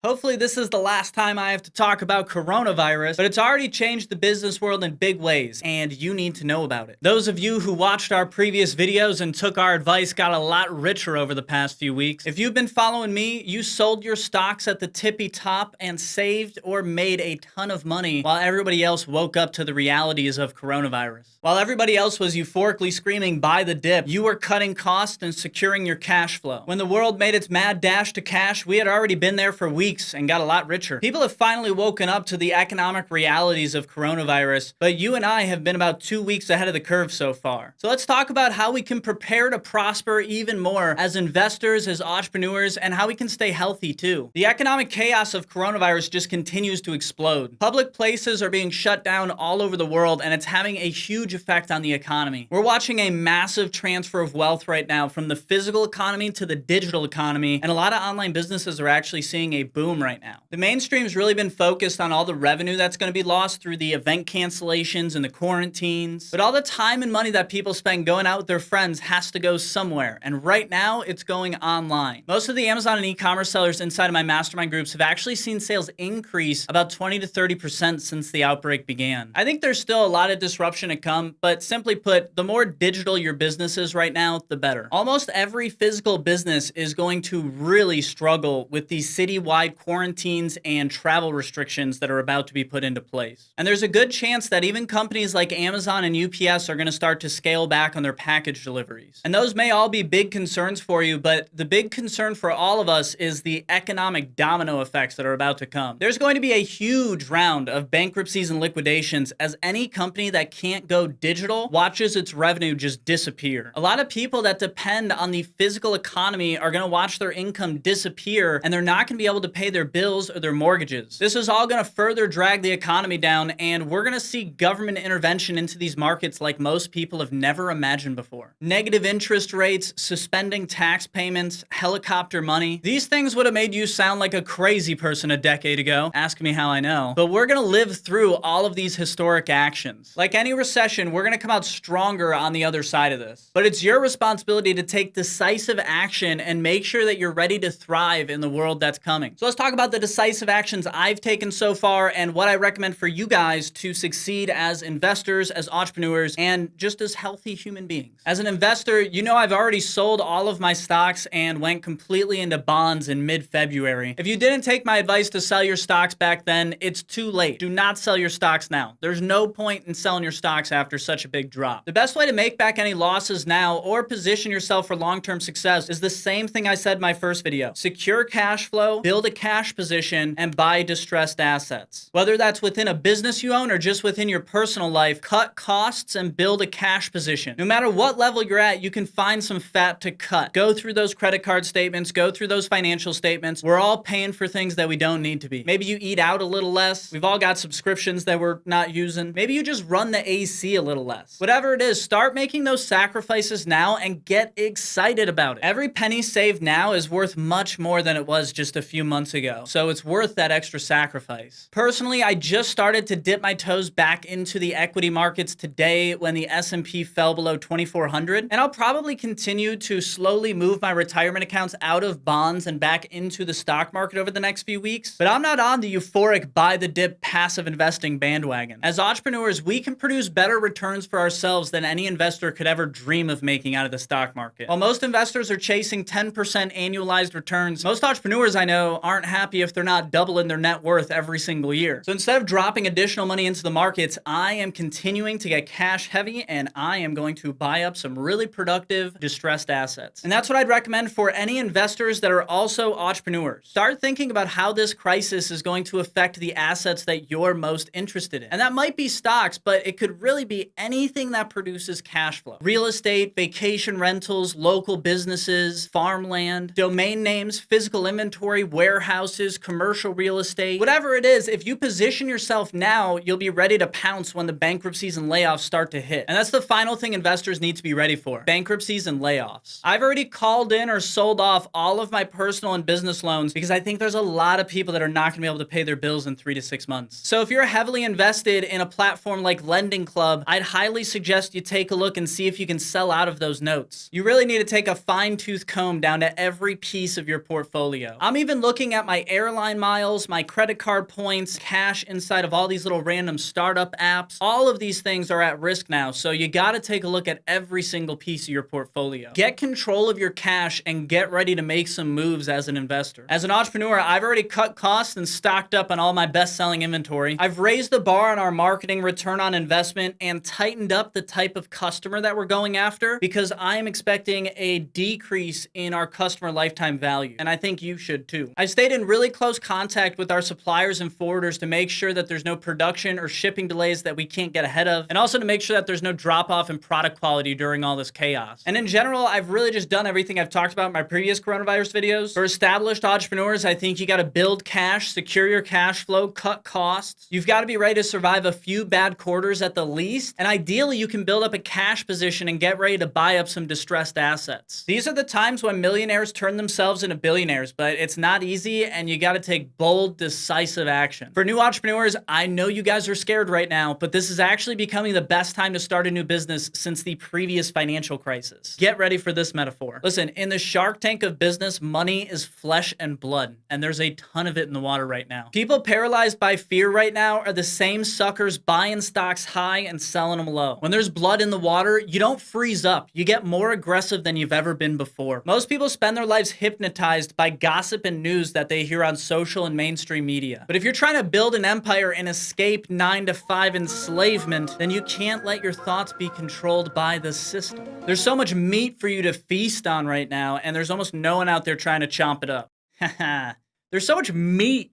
Hopefully this is the last time I have to talk about coronavirus, but it's already changed the business world in big ways, and you need to know about it. Those of you who watched our previous videos and took our advice got a lot richer over the past few weeks. If you've been following me, you sold your stocks at the tippy top and saved or made a ton of money while everybody else woke up to the realities of coronavirus. While everybody else was euphorically screaming buy the dip, you were cutting costs and securing your cash flow. When the world made its mad dash to cash, we had already been there for weeks and got a lot richer. People have finally woken up to the economic realities of coronavirus, but you and I have been about 2 weeks ahead of the curve so far. So let's talk about how we can prepare to prosper even more as investors, as entrepreneurs, and how we can stay healthy too. The economic chaos of coronavirus just continues to explode. Public places are being shut down all over the world, and it's having a huge effect on the economy. We're watching a massive transfer of wealth right now from the physical economy to the digital economy, and a lot of online businesses are actually seeing a boom right now. The mainstream's really been focused on all the revenue that's going to be lost through the event cancellations and the quarantines, but all the time and money that people spend going out with their friends has to go somewhere, and right now it's going online. Most of the Amazon and e-commerce sellers inside of my mastermind groups have actually seen sales increase about 20 to 30% since the outbreak began. I think there's still a lot of disruption to come, but simply put, the more digital your business is right now, the better. Almost every physical business is going to really struggle with these citywide quarantines and travel restrictions that are about to be put into place. And there's a good chance that even companies like Amazon and UPS are going to start to scale back on their package deliveries. And those may all be big concerns for you, but the big concern for all of us is the economic domino effects that are about to come. There's going to be a huge round of bankruptcies and liquidations as any company that can't go digital watches its revenue just disappear. A lot of people that depend on the physical economy are going to watch their income disappear, and they're not going to be able to pay their bills or their mortgages. This is all going to further drag the economy down, and we're going to see government intervention into these markets like most people have never imagined before. Negative interest rates, suspending tax payments, helicopter money. These things would have made you sound like a crazy person a decade ago. Ask me how I know. But we're going to live through all of these historic actions. Like any recession, we're going to come out stronger on the other side of this. But it's your responsibility to take decisive action and make sure that you're ready to thrive in the world that's coming. So let's talk about the decisive actions I've taken so far and what I recommend for you guys to succeed as investors, as entrepreneurs, and just as healthy human beings. As an investor, you know I've already sold all of my stocks and went completely into bonds in mid-February. If you didn't take my advice to sell your stocks back then, it's too late. Do not sell your stocks now. There's no point in selling your stocks after such a big drop. The best way to make back any losses now or position yourself for long-term success is the same thing I said in my first video. Secure cash flow, build a cash position, and buy distressed assets. Whether that's within a business you own or just within your personal life, cut costs and build a cash position. No matter what level you're at, you can find some fat to cut. Go through those credit card statements, go through those financial statements. We're all paying for things that we don't need to be. Maybe you eat out a little less. We've all got subscriptions that we're not using. Maybe you just run the AC a little less. Whatever it is, start making those sacrifices now and get excited about it. Every penny saved now is worth much more than it was just a few months ago. So it's worth that extra sacrifice. Personally, I just started to dip my toes back into the equity markets today when the S&P fell below 2,400, and I'll probably continue to slowly move my retirement accounts out of bonds and back into the stock market over the next few weeks. But I'm not on the euphoric buy the dip passive investing bandwagon. As entrepreneurs, we can produce better returns for ourselves than any investor could ever dream of making out of the stock market. While most investors are chasing 10% annualized returns, most entrepreneurs I know aren't happy if they're not doubling their net worth every single year. So instead of dropping additional money into the markets, I am continuing to get cash heavy, and I am going to buy up some really productive distressed assets. And that's what I'd recommend for any investors that are also entrepreneurs. Start thinking about how this crisis is going to affect the assets that you're most interested in. And that might be stocks, but it could really be anything that produces cash flow. Real estate, vacation rentals, local businesses, farmland, domain names, physical inventory, warehouses, commercial real estate. Whatever it is, if you position yourself now, you'll be ready to pounce when the bankruptcies and layoffs start to hit. And that's the final thing investors need to be ready for: bankruptcies and layoffs. I've already called in or sold off all of my personal and business loans because I think there's a lot of people that are not going to be able to pay their bills in 3 to 6 months. So if you're heavily invested in a platform like Lending Club, I'd highly suggest you take a look and see if you can sell out of those notes. You really need to take a fine-tooth comb down to every piece of your portfolio. I'm even looking looking at my airline miles, my credit card points, cash inside of all these little random startup apps. All of these things are at risk now, so you gotta take a look at every single piece of your portfolio. Get control of your cash and get ready to make some moves as an investor. As an entrepreneur, I've already cut costs and stocked up on all my best-selling inventory. I've raised the bar on our marketing return on investment and tightened up the type of customer that we're going after because I am expecting a decrease in our customer lifetime value, and I think you should too. I've stayed in really close contact with our suppliers and forwarders to make sure that there's no production or shipping delays that we can't get ahead of, and also to make sure that there's no drop-off in product quality during all this chaos. And in general, I've really just done everything I've talked about in my previous coronavirus videos. For established entrepreneurs, I think you gotta build cash, secure your cash flow, cut costs. You've gotta be ready to survive a few bad quarters at the least, and ideally you can build up a cash position and get ready to buy up some distressed assets. These are the times when millionaires turn themselves into billionaires, but it's not easy and you gotta take bold, decisive action. For new entrepreneurs, I know you guys are scared right now, but this is actually becoming the best time to start a new business since the previous financial crisis. Get ready for this metaphor. Listen, in the Shark Tank of business, money is flesh and blood, and there's a ton of it in the water right now. People paralyzed by fear right now are the same suckers buying stocks high and selling them low. When there's blood in the water, you don't freeze up. You get more aggressive than you've ever been before. Most people spend their lives hypnotized by gossip and news that they hear on social and mainstream media. But if you're trying to build an empire and escape 9-to-5 enslavement, then you can't let your thoughts be controlled by the system. There's so much meat for you to feast on right now, and there's almost no one out there trying to chomp it up. Haha. There's so much meat.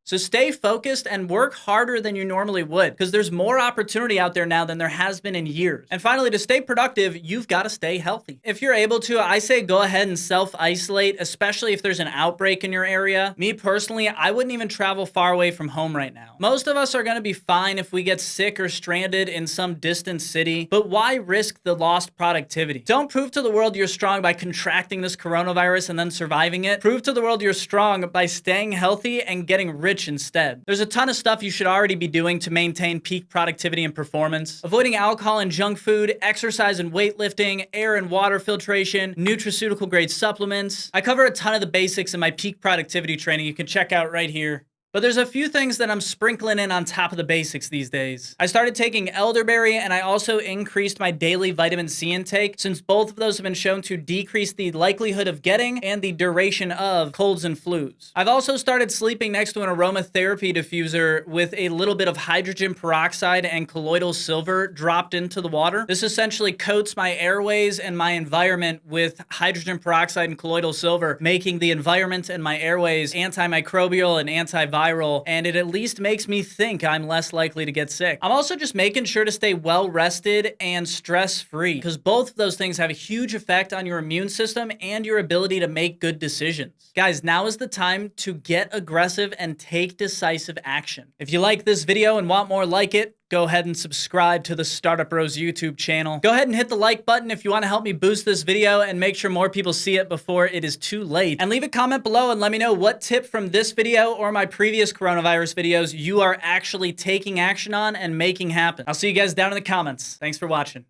So stay focused and work harder than you normally would, because there's more opportunity out there now than there has been in years. And finally, to stay productive, you've got to stay healthy. If you're able to, I say go ahead and self-isolate, especially if there's an outbreak in your area. Me personally, I wouldn't even travel far away from home right now. Most of us are going to be fine if we get sick or stranded in some distant city, but why risk the lost productivity? Don't prove to the world you're strong by contracting this coronavirus and then surviving it. Prove to the world you're strong by staying healthy and getting rich instead. There's a ton of stuff you should already be doing to maintain peak productivity and performance. Avoiding alcohol and junk food, exercise and weightlifting, air and water filtration, nutraceutical grade supplements. I cover a ton of the basics in my peak productivity training you can check out right here. But there's a few things that I'm sprinkling in on top of the basics these days. I started taking elderberry, and I also increased my daily vitamin C intake, since both of those have been shown to decrease the likelihood of getting and the duration of colds and flus. I've also started sleeping next to an aromatherapy diffuser with a little bit of hydrogen peroxide and colloidal silver dropped into the water. This essentially coats my airways and my environment with hydrogen peroxide and colloidal silver, making the environment and my airways antimicrobial and antiviral, and it at least makes me think I'm less likely to get sick. I'm also just making sure to stay well rested and stress-free, because both of those things have a huge effect on your immune system and your ability to make good decisions. Guys, now is the time to get aggressive and take decisive action. If you like this video and want more like it, go ahead and subscribe to the StartupBros YouTube channel. Go ahead and hit the like button if you want to help me boost this video and make sure more people see it before it is too late. And leave a comment below and let me know what tip from this video or my previous coronavirus videos you are actually taking action on and making happen. I'll see you guys down in the comments. Thanks for watching.